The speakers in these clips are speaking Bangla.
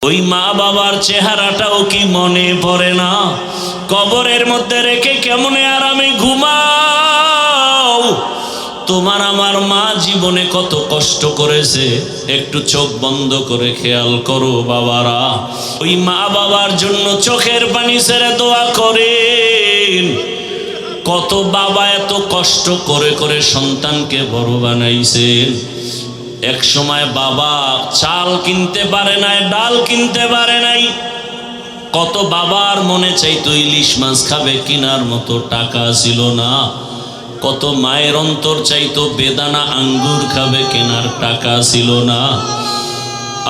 ওই মা বাবার চেহারাটাও কি মনে পড়ে না? কবরের মধ্যে রেখে কেমনে আরামে ঘুমাও। তোমার আমার মা জীবনে কত কষ্ট করেছে, একটু চোখ বন্ধ করে খেয়াল করো বাবারা। ওই মা বাবার জন্য চোখের পানি ছেড়ে দোয়া করেন। কত বাবা এত কষ্ট করে করে সন্তানকে বড় বানাইছেন। এক সময় বাবা চাল কিনতে পারে নাই, ডাল কিনতে পারে নাই। কত বাবার মনে চাইতো ইলিশ মাছ খাবে, কিনার মতো টাকা ছিল না। কত মায়ের অন্তর চাইতো বেদানা আঙ্গুর খাবে, কেনার টাকা ছিল না।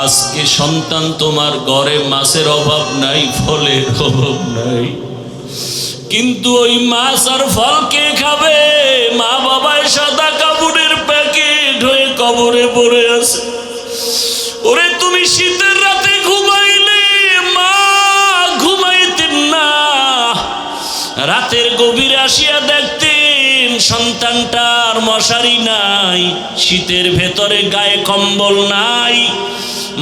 আজকে সন্তান তোমার ঘরে মাছের অভাব নাই, ফলের অভাব নাই, কিন্তু ওই মাছ আর ফল কে খাবে? মা বাবায় সাদা কাপড়ের প্যাকেট হয়ে কবরে পড়ে আছে। ওরে তুমি শীতের রাতে ঘুমাইলে মা ঘুমাইতেন না, রাতের গভীরে আসিয়া দেখতেন সন্তানটার মশারি নাই, শীতের ভেতরে গায়ে কম্বল নাই।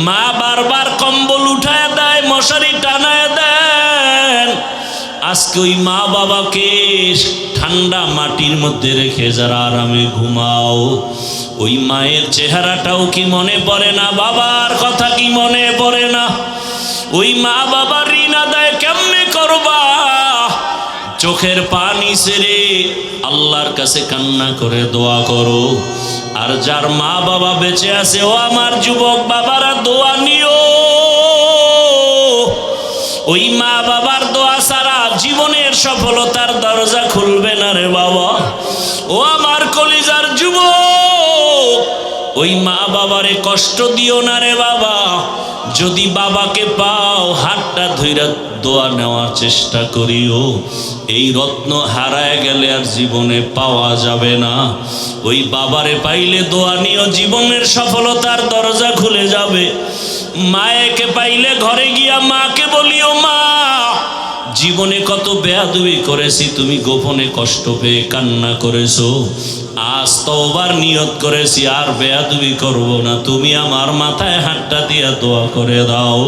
মা বারবার কম্বল উঠায় দেয়, মশারি টানায় দেন। আজকে ওই মা বাবাকে ঠান্ডা মাটির মধ্যে রেখে যারা আরামে ঘুমাও, ওই মায়ের চেহারাটাও কি মনে পড়ে না? বাবার কথা কি মনে পড়ে না? ওই মা বাবার ঋণ আদায় কেমনে করবা? চোখের পানি ছেড়ে আল্লাহর কাছে কান্না করে দোয়া করো। আর যার মা বাবা বেঁচে আছে, ও আমার যুবক বাবারা, দোয়া নিও। ওই মা বাবার দোয়া ছাড়া জীবনের সফলতার দরজা খুলবে না রে বাবা। ও আমার কলিজার যুবক, ওই মা বাবারে কষ্ট দিও না রে বাবা। যদি বাবাকে পাও, হাতটা ধইরা দোয়া নেওয়ার চেষ্টা করিও। এই রত্ন হারায় গেলে আর জীবনে পাওয়া যাবে না। ওই বাবারে পাইলে দোয়া নিও, জীবনের সফলতার দরজা খুলে যাবে। মায়েকে পাইলে ঘরে গিয়া মাকে বলিও, মা জীবনে কত বেয়াদবি করেছি, তুমি গোপনে কষ্ট পেয়ে কান্না করেছো। আজ তওবার নিয়ত করেছি, আর বেয়াদবি করব না, তুমি আমার মাথায় হাতটা দিয়া দোয়া করে দাও।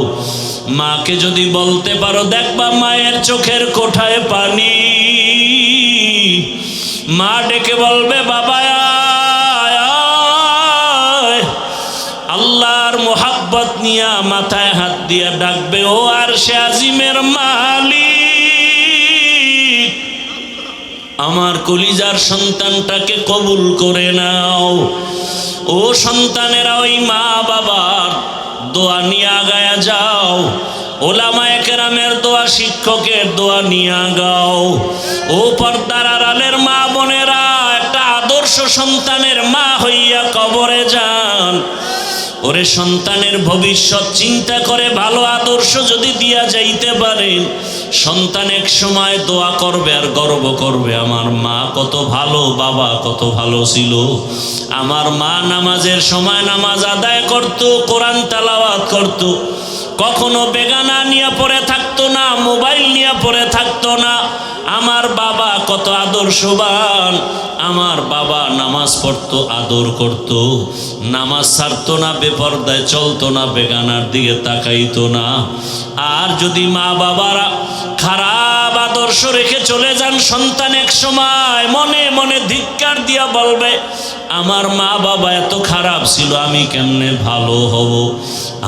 মাকে যদি বলতে পারো, দেখবা মায়ের চোখের কোঠায় পানি। মা ডেকে বলবে, বাবা আয় আয়। আল্লাহর মোহাব্বত নিয়া মাথায় হাত দিয়া ডাকবে, ও আরশে আজিমের মালিক, আমার কলিজার সন্তানটাকে কবুল করে নাও। ও সন্তানেরা, ওই মা বাবার দোয়া নিয়ে আগায়া যাও। ওলামায়ে কেরামের দোয়া, শিক্ষকের দোয়া নিয়ে গাও। ও পর্দার আড়ালের মা বোনেরা, একটা আদর্শ সন্তানের মা হইয়া কবরে যান। ওরে সন্তানের ভবিষ্যৎ চিন্তা করে ভালো আদর্শ যদি দিয়া যাইতে পারেন, সন্তান এক সময় দোয়া করবে আর গর্ব করবে, আমার মা কত ভালো, বাবা কত ভালো ছিল। আমার মা নামাজের সময় নামাজ আদায় করত, কোরআন তেলাওয়াত করত, কখনো বেগানা নিয়ে পড়ে থাকতো না, মোবাইল নিয়ে পড়ে থাকতো না। আমার বাবা কত আদর্শবান, আমার বাবা নামাজ পড়তো, আদর করত, নামাজ ছাড়তো না, বেপরদায় চলতো না, বেগানার দিকে তাকাইতো না। আর যদি মা বাবারা খারাপ আদর্শ রেখে চলে যান, সন্তান এক সময় মনে মনে ধিক্কার দিয়া বলবে, আমার মা বাবা এত খারাপ ছিল, আমি কেমনে ভালো হব।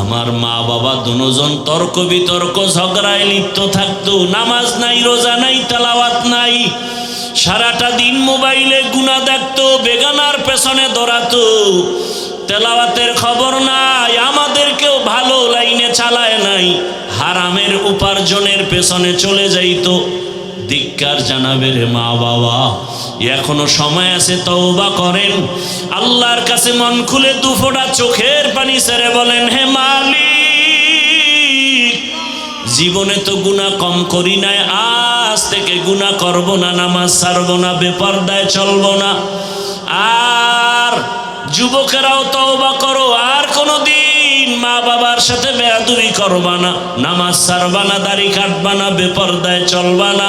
আমার মা বাবা দুজন তর্ক বিতর্ক ঝগড়ায় লিপ্ত থাকতো, নামাজ নাই, রোজা নাই, তেলাওয়াত নাই, সারাটা দিন মোবাইলে গুনাহ দেখতো, বেগানার পেছনে দৌড়াতো, তেলাওয়াতের খবর নাই, আমাদেরকেও ভালো লাইনে চালায় নাই, হারামের উপার্জনের পেছনে চলে যাইতো। ধিক্কার জানাবে রে মা বাবা, এখনো সময় আছে, তওবা করেন, আল্লাহর কাছে মন খুলে দুফোঁটা চোখের পানি ছেড়ে বলেন, হে মালিক, জীবনে তো গুনাহ কম করি নাই, আজ থেকে গুনাহ করব না, নামাজ ছাড়ব না, বেপরদায় চলব না। আর যুবকেরাও তওবা করো, আর কোনোদিন কোনোদিন মা বাবার সাথে বেয়াদবি করবা না, নামাজ ছাড়বা না, দাড়ি কাটবা না, বেপরদায় চলবা না।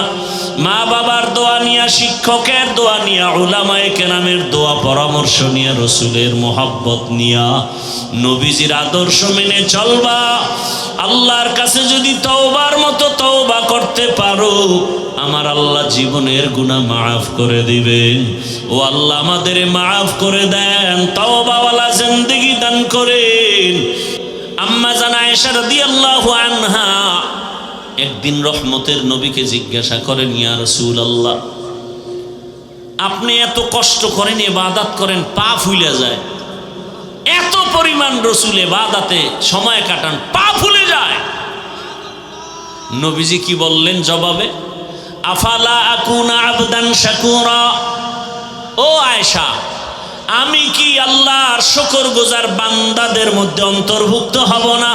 মা বাবার দোয়া নিয়া, শিক্ষকের দোয়া নিয়া, উলামায়ে কেরামের দোয়া পরামর্শ নিয়া, রসুলের মোহাব্বত নিয়া, নবীজির আদর্শ মেনে চলবা। আল্লাহর কাছে যদি তওবার মতো তওবা করতে পারো, আমার আল্লাহ জীবনের গুনাহ মাফ করে দিবেন। ও আল্লাহ আমাদের মাফ করে দেন, তওবাওয়ালা জিন্দেগি দান করেন। আম্মা জান আয়েশা রাদিয়াল্লাহু আনহা একদিন রহমতের নবীকে জিজ্ঞাসা করেন, ইয়া রাসূলুল্লাহ, আপনি এত কষ্ট করেন, ইবাদত করেন, পা ফুলে যায়, এত পরিমাণ রসুল ইবাদতে সময় কাটান, পা ফুলে যায়। নবীজি কি বললেন জবাবে? আফালা আকুনা আবদান শাকুরা, ও আয়েশা, আমি কি আল্লাহর শুকরগুজার বান্দাদের মধ্যে অন্তর্ভুক্ত হব না?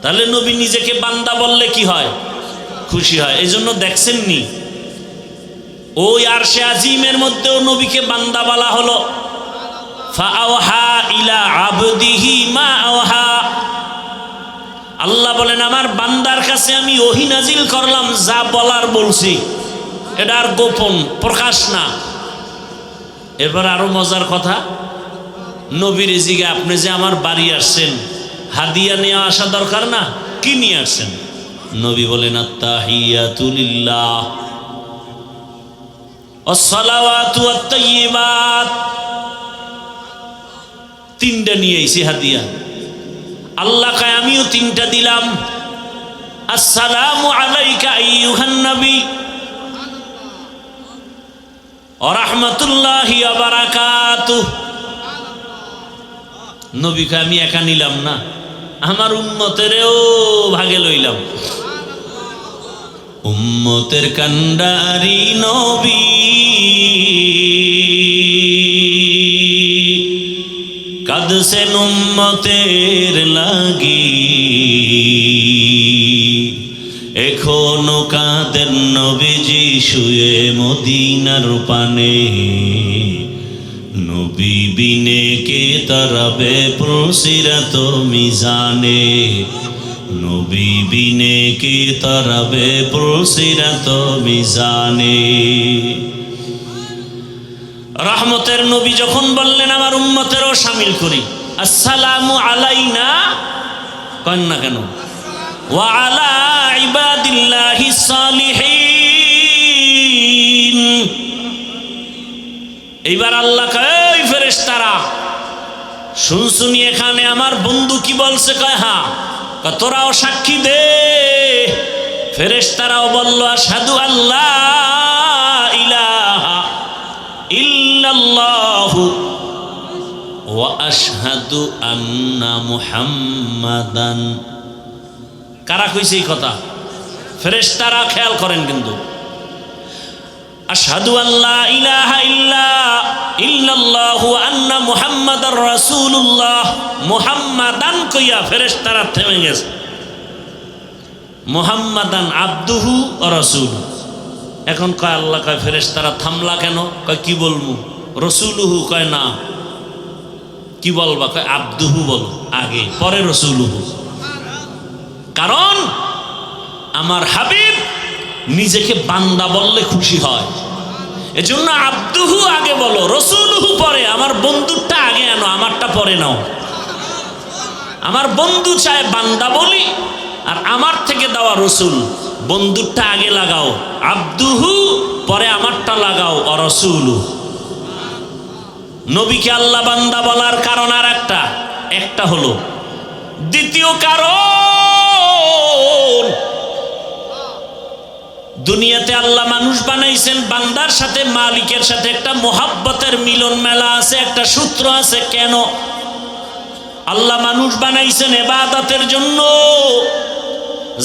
তাহলে নবী নিজেকে বান্দা বললে কি হয়? খুশি হয়। এই জন্য দেখছেন নি ওই আরশে আজিমের মধ্যেও নবীকে বান্দা বলা হলো। ফাআওহা ইলা আবদিহি মা আওহা, আল্লাহ বলেন আমার বান্দার কাছে আমি ওহী নাজিল করলাম, যা বলার বলছি, এটা আর গোপন প্রকাশ না। এবার আরো মজার কথা, নবীর জিগে আপনি যে আমার বাড়ি আসছেন, হাদিয়া নিয়ে আসা দরকার না? কি নিয়ে আসছেন? নবী বলেন আত্তাহিয়াতু লিল্লাহ ওয়াসসালাওয়াতু ওয়াত-তাইয়্যিবাত, তিনটা নিয়ে আইছি হাদিয়া। আল্লাহ কয় আমিও তিনটা দিলাম। আসসালামু আলাইকা আইয়ুহান নবী ওয়া রাহমাতুল্লাহি ওয়া বারাকাতুহু। নবীকে আমি একা নিলাম না, আমার উম্মতেরও ভাগে লইলাম। উম্মতের কান্ডারি নবী, কাঁদছেন উম্মতের লাগি, এখনো কাঁদেন নবীজি শুয়ে মদিনার পানে। নবী বিনে কে তারাবে পুলসিরাত মিজানে, নবী বিনে কে তারাবে পুলসিরাত মিজানে। রহমতের নবী যখন বললেন আমার উম্মতেরও শামিল করি, আসসালামু আলাইনা কন না কেন, ওয়া আলা ইবাদিল্লাহিস সালিহিন। এইবার আল্লাহ কয় ফেরেশতারা শুনছুনি এখানে আমার বন্ধু কি বলছে? কয় হ্যাঁ। তোরাও সাক্ষী দে। ফেরেশতারাও বলল আশহাদু আল্লা ইলাহা ইল্লাল্লাহু ওয়া আশহাদু আন্না মুহাম্মাদান। কারা কইছে এই কথা? ফেরেশতারা। খেয়াল করেন কিন্তু, আশহাদু আল্লা ইলাহা ইল্লাল্লাহু আন্না মুহাম্মাদার রাসূলুল্লাহ, মুহাম্মাদান কইয়া ফেরেশতারা থেমে গেছে। মুহাম্মাদান আবদুহু ওয়া রাসূলুহু। এখন কয় আল্লাহ কয় ফেরেশতারা থামলা কেন? কয় কি বলবো? রাসূলুহু কয় না। কি বলবা? কয় আবদুহু বলো আগে, পরে রাসূলুহু। কারণ আমার হাবিব নিজেকে বান্দা বললে খুশি হয়, এজন্য আব্দুহু আগে বলো, রাসূলুহু পরে। আমার বন্ধুরটা আগে আনো, আমারটা পরে নাও। আমার বন্ধু চায় বান্দা বলি, আর আমার থেকে দেওয়া রসুল। বন্ধুরটা আগে লাগাও আব্দুহু, পরে আমারটা লাগাও রাসূলু। নবীকে আল্লাহ বান্দা বলার কারণ আর একটা হলো। দ্বিতীয় কারণ, দুনিয়াতে আল্লাহ মানুষ বানাইছেন, বান্দার সাথে মালিকের সাথে একটা মোহাব্বতের মিলন মেলা আছে, একটা সূত্র আছে। কেন আল্লাহ মানুষ বানাইছেন? ইবাদতের জন্য।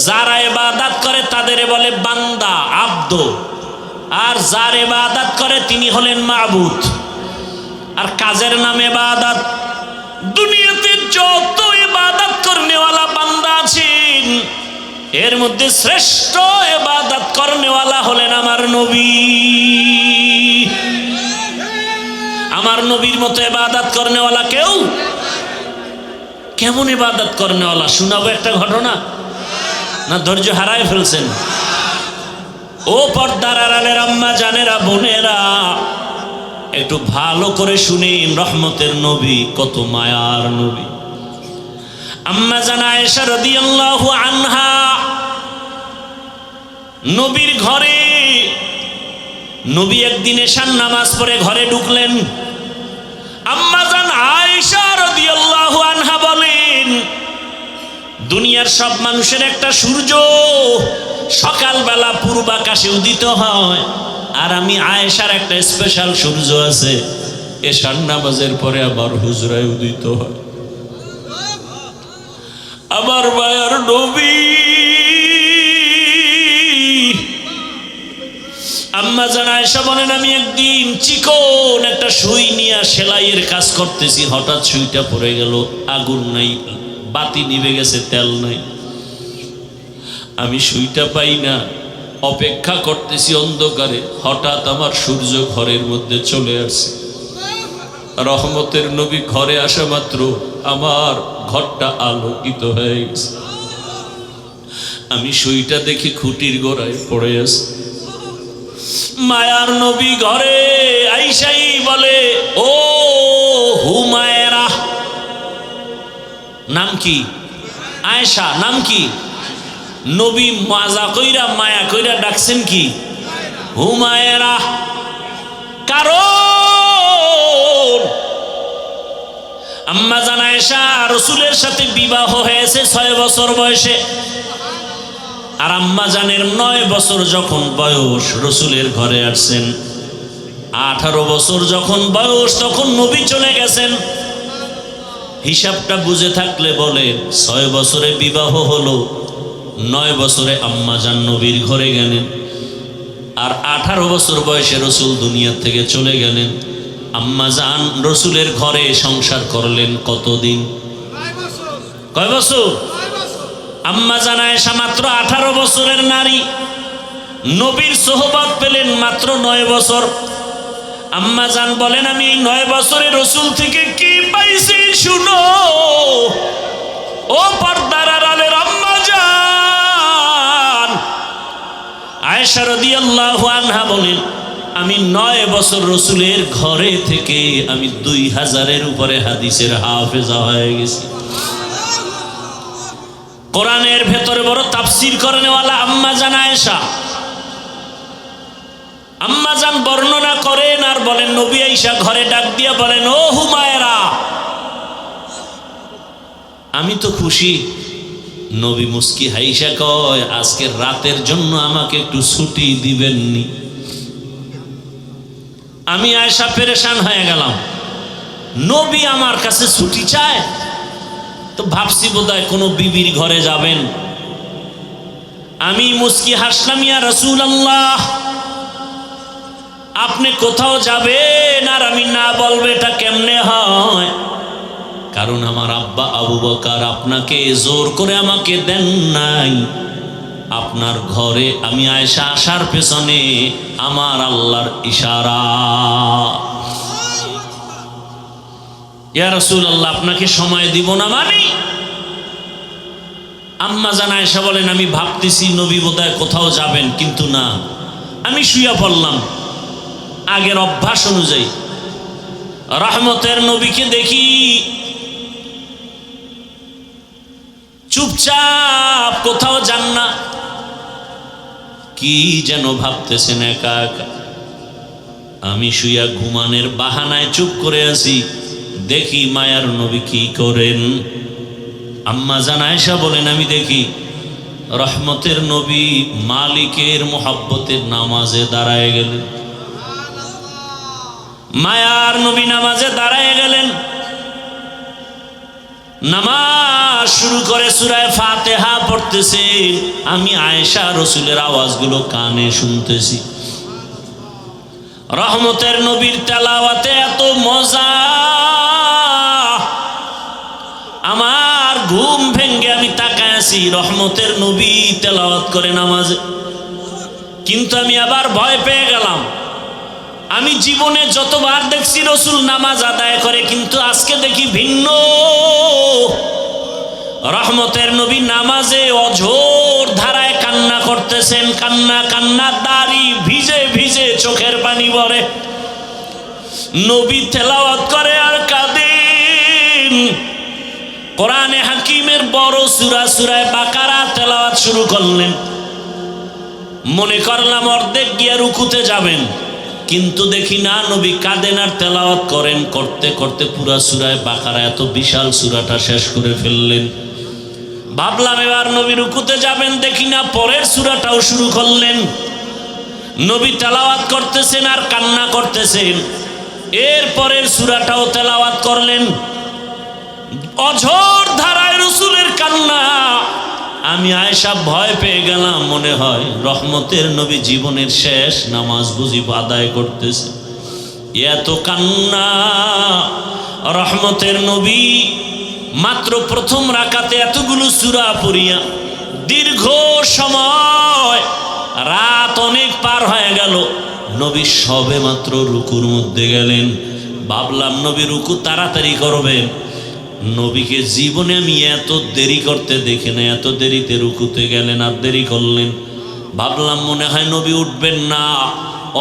যারা ইবাদত করে তাদের বলে বান্দা, আব্দ। আর যার ইবাদত করে তিনি হলেন মাবুদ। আর কাজের নাম ইবাদত। দুনিয়াতে যত ইবাদত করনেওয়ালা বান্দা আছেন, এর মধ্যে শ্রেষ্ঠ ইবাদত করনেওয়ালা হলেন আমার নবী। আমার নবীর মতো ইবাদত করনেওয়ালা কেউ কেমন ইবাদত করেন আল্লাহ, শোনাবো একটা ঘটনা, না ধৈর্য হারায় ফেলছেন? ও পর্দার আড়ালের আম্মা জানেরা, বোনেরা, একটু ভালো করে শুনেন। রহমতের নবী কত মায়ার নবী। আম্মা জান আয়েশা রাদিয়াল্লাহু আনহা নবীর ঘরে, নবী একদিন এশার নামাজ পড়ে ঘরে ঢুকলেন। আম্মা জান আয়েশা রাদিয়াল্লাহু আনহা বলেন, দুনিয়ার সব মানুষের একটা সূর্য সকালবেলা পূর্ব আকাশে উদিত হয়, আর আমি আয়েশার একটা স্পেশাল সূর্য আছে, এশার নামাজের পরে আবার হুজরায় উদিত হয়। আবার মায়ার নবী আম্মা জান আয়েশা বলেন, আমি একদিন চিকন একটা সুই নিয়ে সেলাইয়ের কাজ করতেছি, হঠাৎ সুইটা পড়ে গেল, আগুন নাই, বাতি নিভে গেছে, তেল নাই, আমি সুইটা পাই না, অপেক্ষা করতেছি অন্ধকারে, হঠাৎ আমার সূর্য ঘরের মধ্যে চলে আসছে। রহমতের নবী ঘরে আসা মাত্র আমার ঘরটা আলোকিত হয়ে গেছে। আমি সুইটা দেখি খুঁটির গোড়ায় পড়ে আছে। মায়ার নবী ঘরে আইসাই বলে, ও হুমায়রা, নাম কি? আয়েশা, নাম কি? নবী মাজা কইরা মায়া কইরা ডাকছেন কি? হুমায়রা। কারণ আম্মা জান আয়েশা রাসূলের সাথে বিবাহ হয়েছে 6 বছর বয়সে, আর আম্মা জানের 9 বছর যখন বয়স রাসূলের ঘরে আসছেন। 18 বছর যখন বয়স তখন নবী চলে গেছেন। হিসাবটা বুঝে থাকলে বলেন, 6 বছরে বিবাহ হলো, 9 বছরে আম্মা জান নবীর ঘরে গেলেন, আর 18 বছর বয়সে রাসূল দুনিয়া থেকে চলে গেলেন। আম্মা জান রাসূলের ঘরে সংসার করলেন কতদিন? কয় বছর? আম্মা জান আয়েশা মাত্র 18 বছরের নারী, নবীর সোহবত পেলেন মাত্র 9 বছর। আম্মা জান বলেন, আমি এই 9 বছরে রাসূল থেকে কি পাইছি শুনো। ও পর্দার আড়ালের আম্মা জান আয়েশা রাদিয়াল্লাহু আনহা বলেন, আমি 9 বছর রাসূলের ঘরে থেকে আমি 2000-এর উপরে হাদিসের হাফেজা হয়ে গেছি। কোরআনের ভেতরে বড় তাফসীর করেনওয়ালা আম্মা জান আয়েশা। আম্মা জান বর্ণনা করেন আর বলেন, নবী আয়েশা ঘরে ডাক দিয়া বলেন, ও হুমায়রা, আমি তো খুশি। নবী মুস্কি হাইসা কয়, আজকের রাতের জন্য আমাকে একটু ছুটি দিবেননি? আমি আয়েশা পেরেশান হয়ে গেলাম, নবী আমার কাছে ছুটি চায়। তো ভাবছি বোধহয় কোনো বিবির ঘরে যাবেন। আমি মুস্কি হাসলাম, ইয়া রাসূলুল্লাহ, আপনি কোথাও যাবেন আর আমি না বলবো, এটা কেমনে হয়? কারণ আমার আব্বা আবু বকর আপনাকে জোর করে আমাকে দেন নাই। আপনার ঘরে আমি আয়েশা আসার পেছনে আমার আল্লাহর ইশারা। ইয়া রাসূলুল্লাহ, আপনাকে সময় দিব না মানে? আম্মা জান আয়েশা বলেন, আমি ভাবতেছি নবী বোধহয় কোথাও যাবেন, কিন্তু না, আমি শুয়ে পড়লাম আগের অভ্যাস অনুযায়ী। রহমতের নবীকে দেখি চুপচাপ, কোথাও যান না, কি যেন ভাবতেছেন একা একা। আমি শুয়া ঘুমানের বাহানায় চুপ করে আছি, দেখি মায়ার নবী কি করেন। আম্মা জান আয়েশা বলেন, আমি দেখি রহমতের নবী মালিকের মোহাব্বতের নামাজে দাঁড়ায় গেলেন। মায়ার নবী নামাজে দাঁড়ায় গেলেন, নামাজ শুরু করে সূরা ফাতিহা পড়তেছে। আমি আয়েশা রাসূলের আওয়াজগুলো কানে শুনতেছি। রহমতের নবীর তেলাওয়াতে এত মজা, আমার ঘুম ভেঙ্গে আমি তাকায় আছি, রহমতের নবী তেলাওয়াত করে নামাজে। কিন্তু আমি আবার ভয় পেয়ে গেলাম। আমি জীবনে যতবার দেখছি রাসূল নামাজ আদায় করে, কিন্তু আজকে দেখি ভিন্ন। রহমতের নবী নামাজে অঝোর ধারায় কান্না করতেছেন, কান্না কান্না, দাড়ি ভিজে ভিজে চোখের পানি পড়ে। নবী তেলাওয়াত করে আর কাঁদেন। কোরআনে হাকিমের বড় সূরা সূরা বাকারা তেলাওয়াত শুরু করলেন। মনে করলাম অর্ধেক গিয়ে রুকুতে যাবেন, কিন্তু দেখি না, নবী কাঁদেন আর তেলাওয়াত করেন। করতে করতে পুরা সূরা বাকারা, এত বিশাল সূরাটা শেষ করে ফেললেন। ভাবলাম এবার নবী রুকুতে যাবেন, দেখি না পরের সূরাটাও শুরু করলেন। নবী তেলাওয়াত করতেছেন আর কান্না করতেছেন। এর পরের সূরাটাও তেলাওয়াত করলেন। অঝোর ধারায় রাসূলের কান্না। আমি আয়েশা ভয় পেয়ে গেলাম, মনে হয় রহমতের নবী জীবনের শেষ নামাজ বুঝি আদায় করতেছে। এত কান্না। রহমতের নবী মাত্র প্রথম রাকাতে এতগুলো সূরা পড়িয়া দীর্ঘ সময়, রাত অনেক পার হয়ে গেল, নবী সবে মাত্র রুকুর মধ্যে গেলেন। ভাবলাম নবী রুকু তাড়াতাড়ি করবেন। নবীকে জীবনে আমি এত দেরি করতে দেখি না, এত দেরিতে রুকুতে গেলেন আর দেরি করলেন। ভাবলাম মনে হয় নবী উঠবেন না।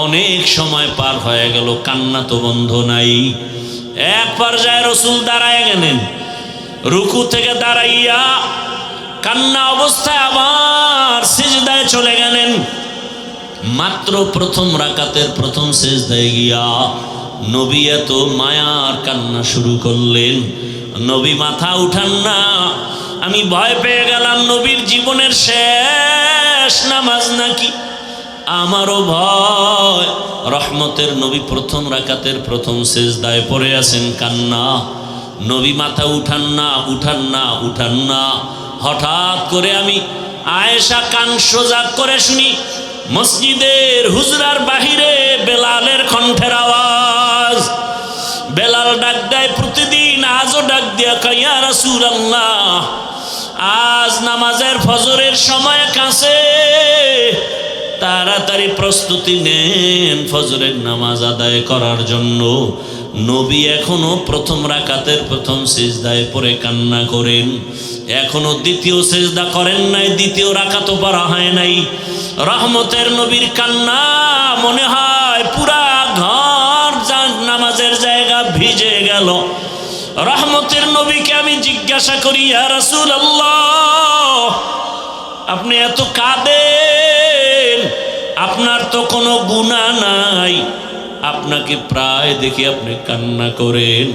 অনেক সময় পার হয়ে গেল, কান্না তো বন্ধ নাই। এক পর্যায়ে রাসূল দাঁড়ায় গেলেন। রুকু থেকে দাঁড়াইয়া কান্না অবস্থায় আবার সিজদায় চলে গেলেন। মাত্র প্রথম রাকাতের প্রথম সিজদায় গিয়া নবী এত মায়ার কান্না শুরু করলেন। নবী মাথা উঠান না। আমি ভয় পেয়ে গেলাম নবীর জীবনের শেষ নামাজ নাকি। আমারও ভয়। রহমতের নবী প্রথম রাকাতের প্রথম সিজদায় পড়ে আছেন, কান্না। নবী মাথা উঠান না, উঠান না, উঠান না। হঠাৎ করে আমি আয়েশা কান সোজা করে শুনি মসজিদের হুজরার বাহিরে বেলালের কণ্ঠের আওয়াজ। বেলাল ডাক দেয় প্রতিদিন, আজও ডাক দিয়া কয়, ইয়া রাসূলুল্লাহ, আজ নামাজের ফজরের সময় কাছে, তাড়াতাড়ি প্রস্তুতি নেন ফজরের নামাজ আদায় করার জন্য। নবী এখনো প্রথম রাকাতের প্রথম সিজদায় পড়ে কান্না করেন। এখনো দ্বিতীয় সিজদা করেন নাই, দ্বিতীয় রাকাতও পড়া হয় নাই। রহমতের নবীর কান্না মনে হয় পুরা ঘর নামাজের জায়গা ভিজে গেল। রহমতের নবীকে আমি জিজ্ঞাসা করি, ইয়া রাসূলুল্লাহ, আপনি এত কাঁদেন, আপনার তো কোনো গুনাহ নাই, আপনাকে প্রায় দেখি আপনি কান্না করেন।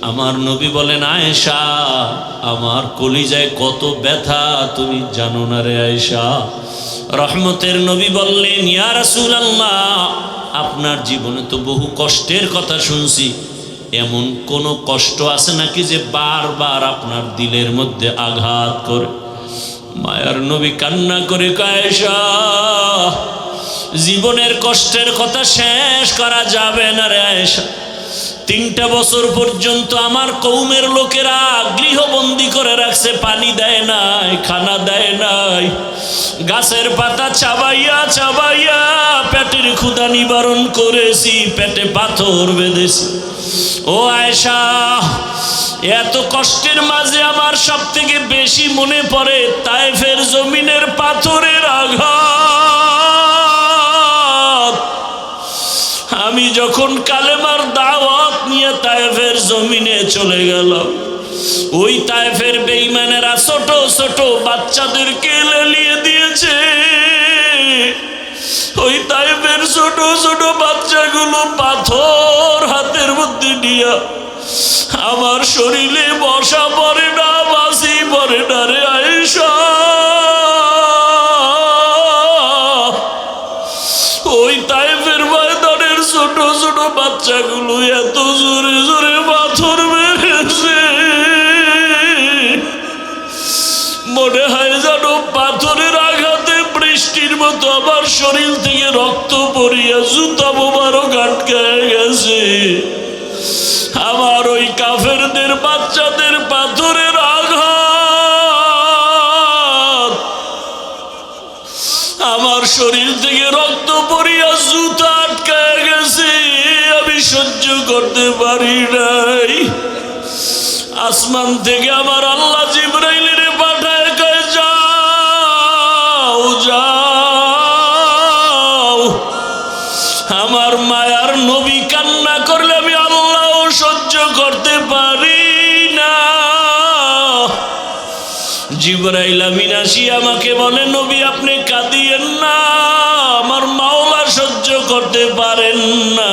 আমার নবী বলেন, আয়েশা, আমার কলিজায় কত ব্যথা তুমি জানো না রে আয়েশা। রহমতের নবী বললেন, ইয়া রাসূলুল্লাহ, আপনার জীবনে তো বহু কষ্টের কথা শুনছি, এমন কোন কষ্ট আছে নাকি যে বারবার আপনার দিলের মধ্যে আঘাত করে? মায়ার নবী কান্না করে কয়, আয়েশা, জীবনের কষ্টের কথা শেষ করা যাবে না রে আয়েশা। 3টা বছর পর্যন্ত আমার কওমের লোকেরা গৃহবন্দী করে রাখছে, পানি দেয় নাই, খানা দেয় নাই, গাছের পাতা চাবাইয়া চাবাইয়া পেটের ক্ষুধা নিবারণ করেছি, পেটে পাথর বেঁধেছি। ও আয়েশা, এত কষ্টের মাঝে আমার সব থেকে বেশি মনে পড়ে তায়েফের জমিনের পাথরের আঘাত। আমি যখন কালেমার দাওয়াত নিয়ে তায়েফের জমিনে চলে গেলাম, ওই তায়েফের বেঈমানেরা ছোট ছোট বাচ্চাদেরকে লেলিয়ে দিয়েছে। ওই তায়েফের ছোট ছোট বাচ্চাগুলো পাথর হাতের মধ্যে নিয়ে আমার শরীরে বসা পড়ে না, বাসি পড়ে না রে আয়েশা। ওই তায়েফের ময়দানের ছোট ছোট বাচ্চাগুলো এত জোরে জোরে পাথর মেরেছে, মনে হয় যেন পাথরের আঘাতে বৃষ্টির মতো আমার শরীর থেকে রক্ত পড়িয়া জুতা মোবারক আটকায় গেছে। আমার ওই কাফেরদের বাচ্চাদের পাথরের আঘাত আমার শরীর থেকে রক্ত পড়িয়া জুতা আটকায় গেছে, আমি সহ্য করতে পারি নাই। আসমান থেকে আমার আল্লাহ জিবরাইলের জিবরাইল আমিন আসি আমাকে বলে, নবী আপনি কাঁদিয়েন না, আমার মাওলা সহ্য করতে পারেন না,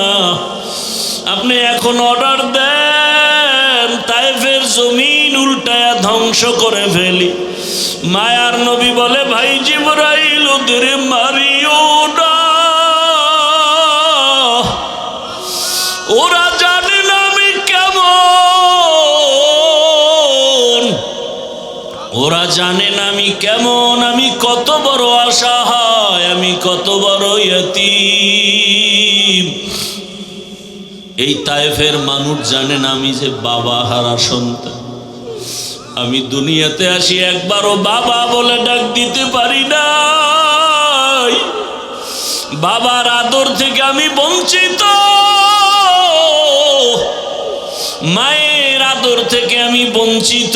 আপনি এখন অর্ডার দেন তায়েফের জমিন উল্টায়া ধ্বংস করে ফেলি। মায়ার নবী বলে, ভাই জিবরাইল ওদের মারিও না, ওরা জানে না আমি কেমন, ওরা জানে না আমি কেমন, আমি কত বড় অসহায়, আমি কত বড় ইয়তীম। এই তায়েফের মানুষ জানে না আমি যে বাবা হারা সন্তান। আমি দুনিয়াতে আসি একবারও বাবা বলে ডাক দিতে পারি না, বাবার আদর থেকে আমি বঞ্চিত, মায়ের আদর থেকে আমি বঞ্চিত।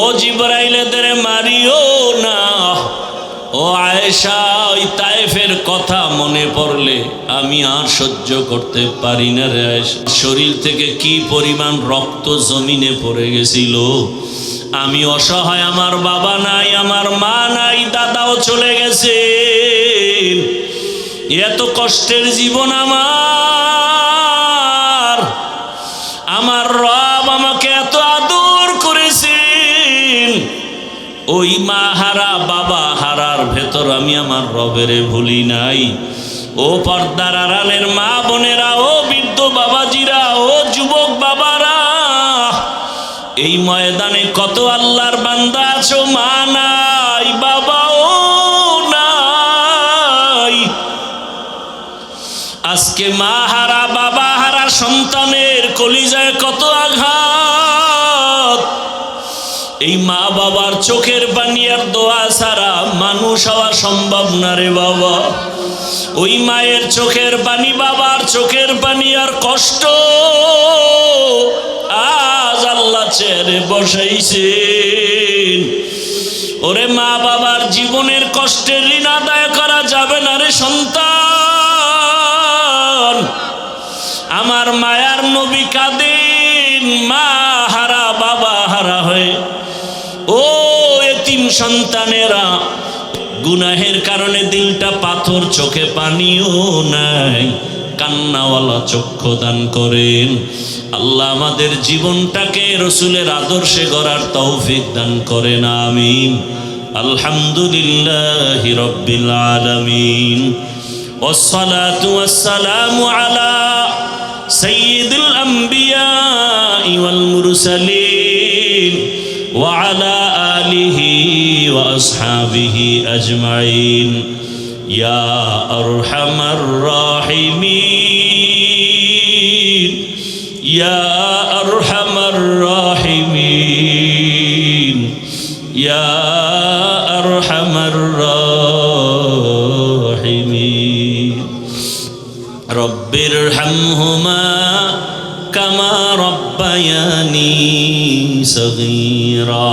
ও জিবরাইল এদের মারিও না। ও আয়েশা, ওই তায়েফের কথা মনে পড়লে আমি আর সহ্য করতে পারি না রে আয়েশা। শরীর থেকে কি পরিমাণ রক্ত জমিনে পড়ে গেছিল। আমি অসহায়, আমার বাবা নাই, আমার মা নাই, দাদাও চলে গেছে, এত কষ্টের জীবন আমার। আমার রব আমাকে এত আদর করেছেন, ওই মা হারা বাবা হারার ভেতর আমি আমার রবেরে ভুলি নাই। ও পর্দার আড়ালের মা বোনেরা, ও বৃদ্ধ বাবাজিরা, ও যুবক বাবারা, এই ময়দানে কত আল্লাহর বান্দা আছো, মা নাই, বাবাও নাই। আজকে মা হারা বাবা হারা সন্তানের কলিজায় কত আঘাত। এই মা বাবার চোখের পানি আর দোয়া ছাড়া মানুষ হওয়া সম্ভব না রে বাবা। ওই মায়ের চোখের পানি, বাবার চোখের পানি আর কষ্ট আজ আল্লাহ চেয়ারে বসাইছেন। ওরে মা বাবার জীবনের কষ্টের ঋণ আদায় করা যাবে না রে সন্তান। আমার মায়ার নবী কাঁদেন মা হারা বাবা হারা হয়ে। ও এতিম সন্তানেরা, গুনাহের কারণে দিলটা পাথর, চোখে পানিও নাই, কান্নাওয়ালা চক্ষু দান করেন। আল্লাহ আমাদের জীবনটাকে রসুলের আদর্শে গড়ার তৌফিক দান করেন, আমিন। আলহামদুলিল্লাহি রাব্বিল আলামিন, ওয়াসসালাতু ওয়াসসালামু আলা সাইয়্যিদিল আমবিয়া ওয়াল মুরসালিন ওয়া আলা আলিহি ওয়া আসহাবিহি আজমাইন। ইয়া আরহামার রাহিমিন, ইয়া আরহামার রাহিমিন, ইয়া আরহামার রাহিমিন। রব্বির হামহুমা কামা রব্বায়ানি সগীরা।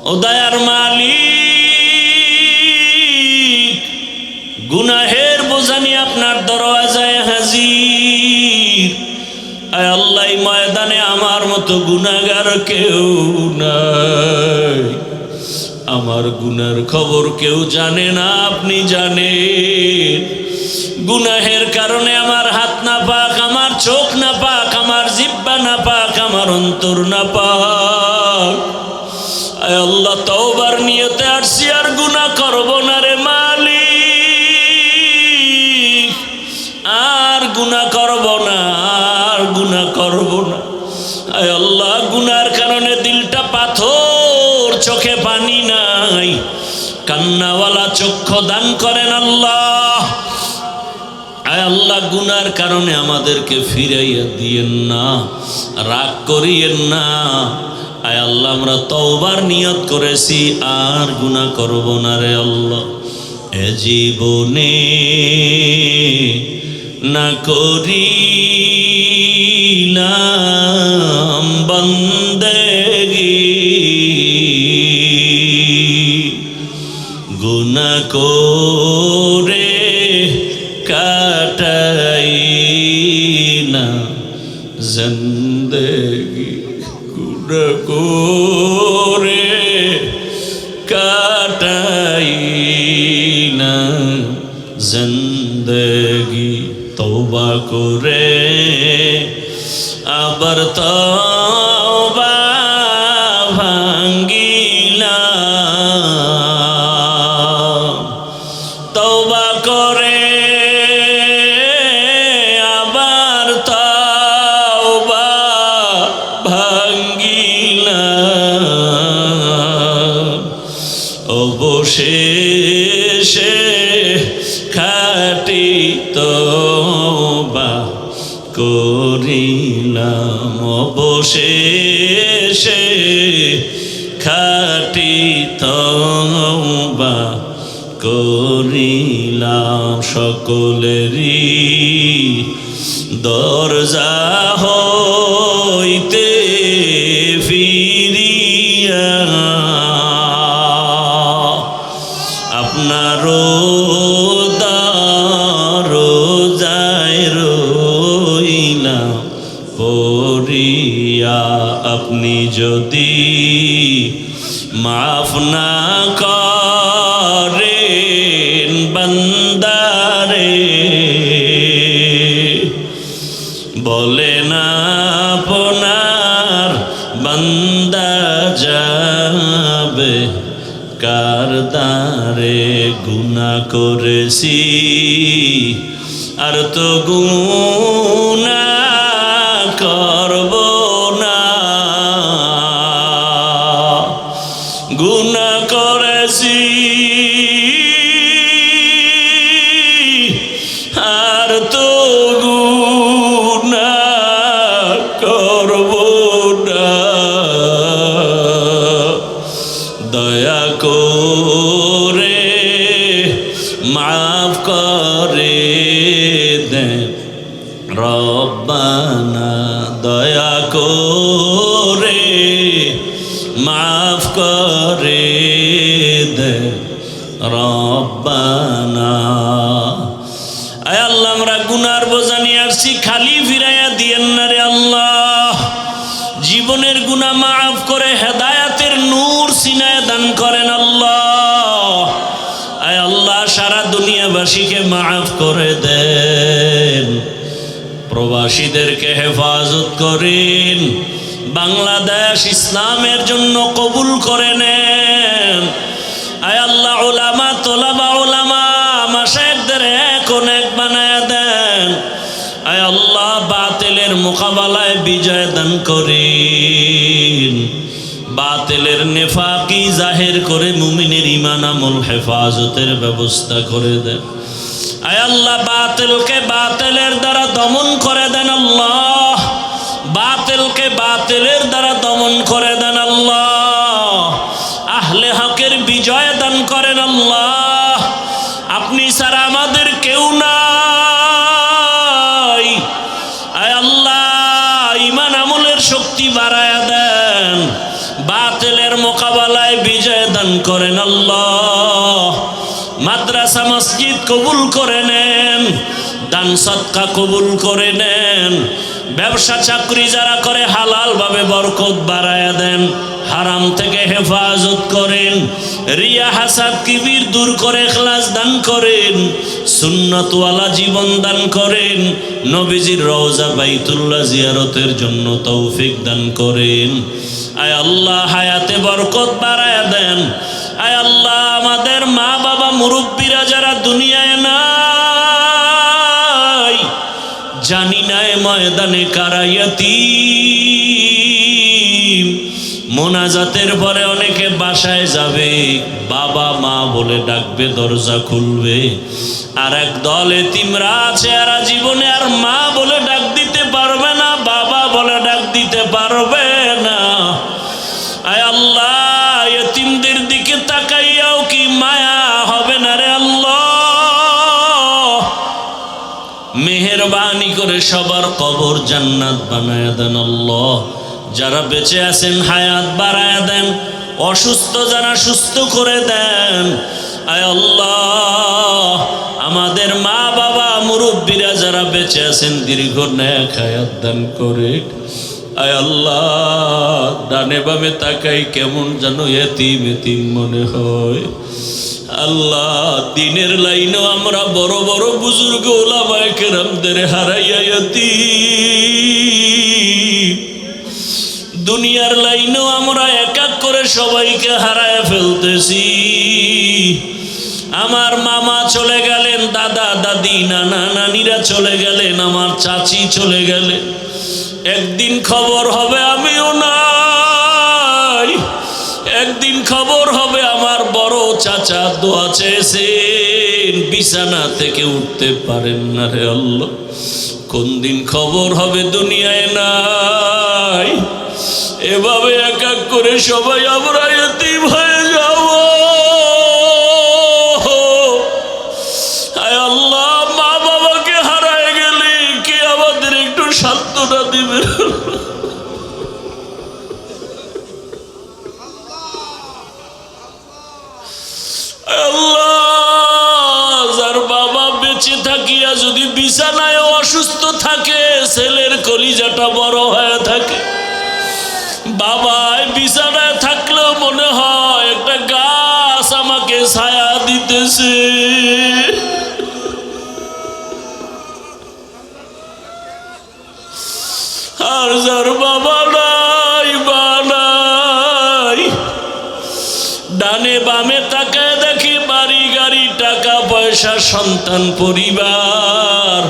ও দয়ার মালিক, গুনাহের বোঝা নিয়ে আপনার দরওয়াজায় হাজির। আয় আল্লাহ, ময়দানে আমার মতো গুনাহগার কেউ নাই। আমার গুনার খবর কেউ জানে না, আপনি জানেন। গুনাহের কারণে আমার হাত না পাক, আমার চোখ না পাক, আমার জিহ্বা না পাক, আমার অন্তর না পাক। আয় আল্লাহ, তওবার নিয়তে আসছি, আর গুনাহ করব না রে মালিক, আর গুনাহ করব না, আর গুনাহ করব না। আয় আল্লাহ, গুনার কারণে দিলটা পাথর, চোখে পানি নাই, কান্নাওয়ালা চক্ষু দান করেন আল্লাহ। আয় আল্লাহ, গুনার কারণে আমাদেরকে ফিরাইয়া দিয়েন না, রাগ করিয়েন না। আয় আল্লাহ, আমরা তওবার নিয়ত করেছি, আর গুনাহ করব না রে আল্লাহ। এ জীবনে না করিলাম বন্দেগি, গুনাহ করে কাটাই না জিন্দেগি, গুনাহ ভাঙ্গিলাম, তওবা করে আবার তওবা ভাঙ্গিলাম, অবশেষে খাঁটি তওবা করিলাম, অবশেষে খাঁটি তওবা করিলাম। সকলেরই দরজা হইতে ফিরিয়া আপনারও দরজায় রইলাম পড়িয়া। আপনি যদি মাফ না করেন বান্দারে, বলে না আপনার বান্দা যাবে কার দ্বারে। গুনাহ করেছি আর তো গুনাহ করব না, গুনাহ করেছি আর তো গুনাহ করব না। দয়া করে মাফ করে দেন রব্বানা, দয়া করে মাফ করে দেন রব্বানা। আয় আল্লাহ, আমরা গুনার বোঝা নিয়ে আসছি, খালি ফিরাইয়া দিয়েন না রে আল্লাহ। জীবনের গুনাহ মাফ করে হেদায়েতের নূর সিনায় দান করেন আল্লাহ। আয় আল্লাহ, সারা দুনিয়াবাসীকে মাফ করে দেন, প্রবাসীদেরকে হেফাজত করেন, বাংলাদেশ ইসলামের জন্য কবুল করে নেন। আয় আল্লাহ, উলামা তোলাবা উলামা মাশায়েখদের এখন এক বানায়া দেন। আয় আল্লাহ, বাতিলের মোকাবেলায় বিজয় দান করেন, বাতিলের নেফাকি জাহির করে মুমিনের ঈমান আমল হেফাজতের ব্যবস্থা করে দেন। আয় আল্লাহ, বাতিলকে বাতিলের দ্বারা দমন করে দেন আল্লাহ, বাতিলকে বাতিলের দ্বারা দমন করে দেন আল্লাহ। আহলে হকের বিজয় দান করেন আল্লাহ। আপনি ছাড়া আমাদের কেউ নাই। আয় আল্লাহ, ঈমান আমলের শক্তি বাড়ায়া দেন, বাতিলের মোকাবেলায় বিজয় দান করেন আল্লাহ। মাদ্রাসা মসজিদ কবুল করে নেন, দান সদকা কবুল করে নেন, ব্যবসা চাকরি যারা করে হালাল ভাবে বরকত বাড়ায়া দেন, হারাম থেকে হেফাজত করেন, রিয়া হাসাদ কিবির দূর করে ইখলাস দান করেন, সুন্নতওয়ালা জীবন দান করেন, নবীজির রওজা বাইতুল্লাহ জিয়ারতের জন্য তৌফিক দান করেন। আয় আল্লাহ, হায়াতে বরকত বাড়ায়া দেন। আয় আল্লাহ, আমাদের মা বাবা মুরব্বীরা যারা দুনিয়ায় নাই, জানি না এ ময়দানে কারা ইয়াতীম। মোনাজাতের পরে অনেকে বাসায় যাবে, বাবা মা বলে ডাকবে, দরজা খুলবে। আর এক দল এতিমরা আছে, এরা জীবনে আর মা বলে ডাক দিতে পারবে না, বাবা বলে ডাক দিতে পারবে না। আয় আল্লাহ, এতিমদের দিকে তাকাইয়াও কি মায়া হবে না রে আল্লাহ? মেহেরবানি করে সবার কবর জান্নাত বানায়া দেন আল্লাহ। যারা বেঁচে আছেন হায়াত বাড়ায়া দেন, অসুস্থ যারা সুস্থ করে দেন। আয় আল্লাহ, আমাদের মা বাবা মুরব্বীরা যারা বেঁচে আছেন দীর্ঘ নেক হায়াত দান করে। আয় আল্লাহ, ডানে বামে তাকাই কেমন যেন এতিম এতিম মনে হয়। আল্লাহ, দিনের লাইনেও আমরা বড় বড় বুজুর্গ ওলামায়ে কেরামদের হারাইয়া এতিম, দুনিয়ার লাইনেও আমরা একাক করে সবাইকে হারায় ফেলতেছি। আমার মামা চলে গেলেন, দাদা দাদি নানা নানিরা চলে গেলেন, আমার চাচি চলে গেলেন। একদিন খবর হবে আমিও নাই, একদিন খবর হবে আমার বড় চাচা দোয়া চেয়েছেন, বিছানা থেকে উঠতে পারেন না। রে আল্লাহ, কোন দিন খবর হবে দুনিয়ায় নাই। এভাবে এক এক করে সবাই আমরা এতিম হয়ে যাব। হায় আল্লাহ, মা বাবাকে হারায় গেলে কে আমাদের একটু সান্ত্বনা দিবে? আল্লাহ, যার বাবা বেঁচে থাকিয়া যদি বিছানায় অসুস্থ থাকে, ছেলের কলিজাটা বড় হয়ে থাকে। বাবায় বিছানায় থাকলেও মনে হয় একটা গাছ আমাকে ছায়া দিতেছে। আর যার বাবা নাই, বা নাই, ডানে বামে তাকায় দেখি বাড়ি গাড়ি টাকা পয়সা সন্তান পরিবার,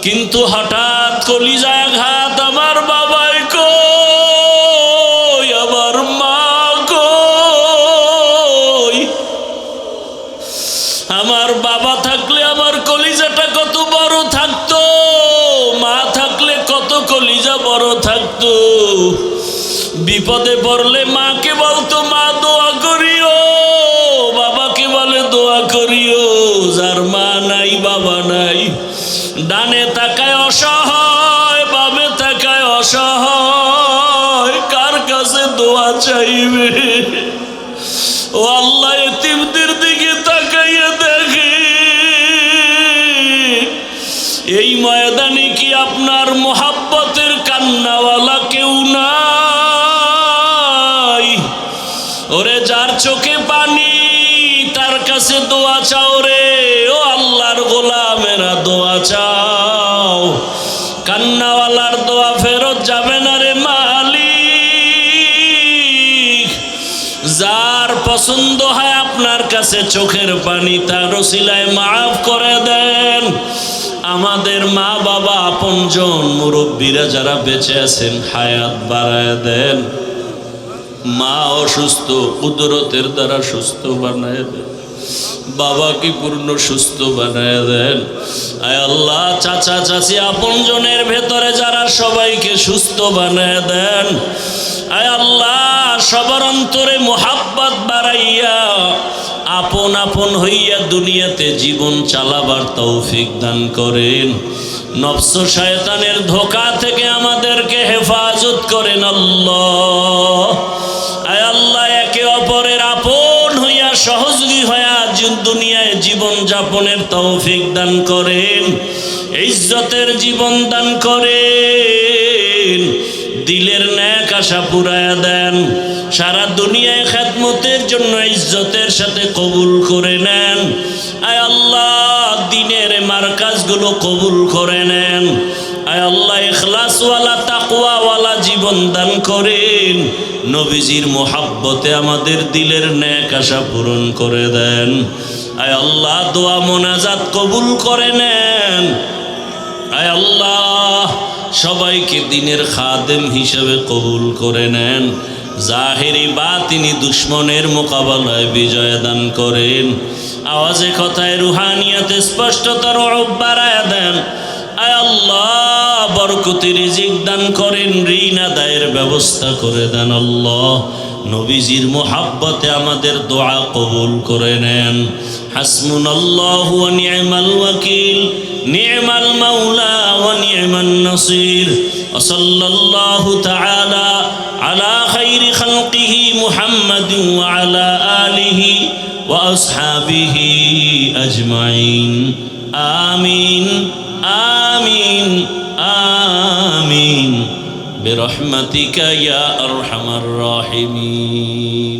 কিন্তু হঠাৎ কলিজায় আঘাত। আমার বাবাই কই, আমার মা কই? আমার বাবা থাকলে আমার কলিজাটা কত বড় থাকতো, মা থাকলে কত কলিজা বড় থাকতো। বিপদে পড়লে মাকে বলতো মা দোয়া করিও, বাবাকে বলে দোয়া করিও। যার মা নাই বাবা নাই, ডানে তাকায় অসহায়, বামে তাকায় অসহায়, কার কাছে দোয়া চাইবে? ও আল্লাহ, এতিমদের দিকে তাকাইয়ে দেখে, এই ময়দানে কি আপনার মোহাব্বতের কান্নাওয়ালা কেউ নাই? ওরে যার চোখে পানি, তার কাছে দোয়া চাও রে। ও আল্লাহর গোলামেরা, দোয়া চাও। কান্নাওয়ালার দোয়া ফেরত যাবে না রে মালিক। যার পছন্দ হয় আপনার কাছে চোখের পানি, তার ওসিলায় মাফ করে দেন। আমাদের মা বাবা আপনজন মুরব্বীরা যারা বেঁচে আছেন, হায়াত বাড়ায় দেন। মা অসুস্থ, কুদরতের দ্বারা সুস্থ বানায় দেন। বাবাকে পূর্ণ সুস্থ বানায় দেন। আয় আল্লাহ, চাচা চাচি আপনজনের ভেতরে যারা, সবাইকে সুস্থ বানায় দেন। আয় আল্লাহ, সবার অন্তরে মোহাব্বত বাড়াইয়া আপন আপন হইয়া দুনিয়াতে জীবন চালাবার তৌফিক দান করেন। নফস শয়তানের ধোঁকা থেকে আমাদেরকে হেফাজত করেন আল্লাহ। আয় আল্লাহ, একে অপরের আপন হইয়া সহযোগী হইয়া দুনিয়ায় জীবন যাপনের তৌফিক দান করেন। ইজ্জতের জীবন দান করেন। দিলের ন্যাক আশা পুরায়া দেন। সারা দুনিয়ায় খেদমতের জন্য ইজ্জতের সাথে কবুল করে নেন। আয় আল্লাহ, দিনের মারকাজগুলো কবুল করে নেন। আয় আল্লাহ, ইখলাসওয়ালা তাকওয়াওয়ালা জীবন দান করেন। নবীজির মোহাব্বতে আমাদের দিলের ন্যাক আশা পূরণ করে দেন। আয় আল্লাহ, দোয়া মোনাজাত কবুল করে নেন। আয় আল্লাহ, সবাইকে দিনের খাদেম হিসেবে কবুল করে নেন। জাহেরি বাতিনি দুশ্মনের মোকাবেলায় বিজয় দান করেন। আওয়াজে কথায় রুহানিয়াতে স্পষ্টতার রূপ বাড়ায় দেন। আয় আল্লাহ, বরকতি রিজিক দান করেন। ঋণ আদায়ের ব্যবস্থা করে দেন আল্লাহ। নবীজির মোহাব্বতে আমাদের দোয়া কবুল করে নেন। হাসবুনাল্লাহু ওয়া নি'মাল ওয়াকিল, নি'মাল মাওলা ওয়া নি'মান নাসির। ওয়া সাল্লাল্লাহু তাআলা আলা খাইরি খালকিহি মুহাম্মাদিন ওয়া আলা আলিহি ওয়া আসহাবিহি আজমাইন। আমিন আমিন আমিন বিরহমাতিকা ইয়া আরহামার রাহিমিন।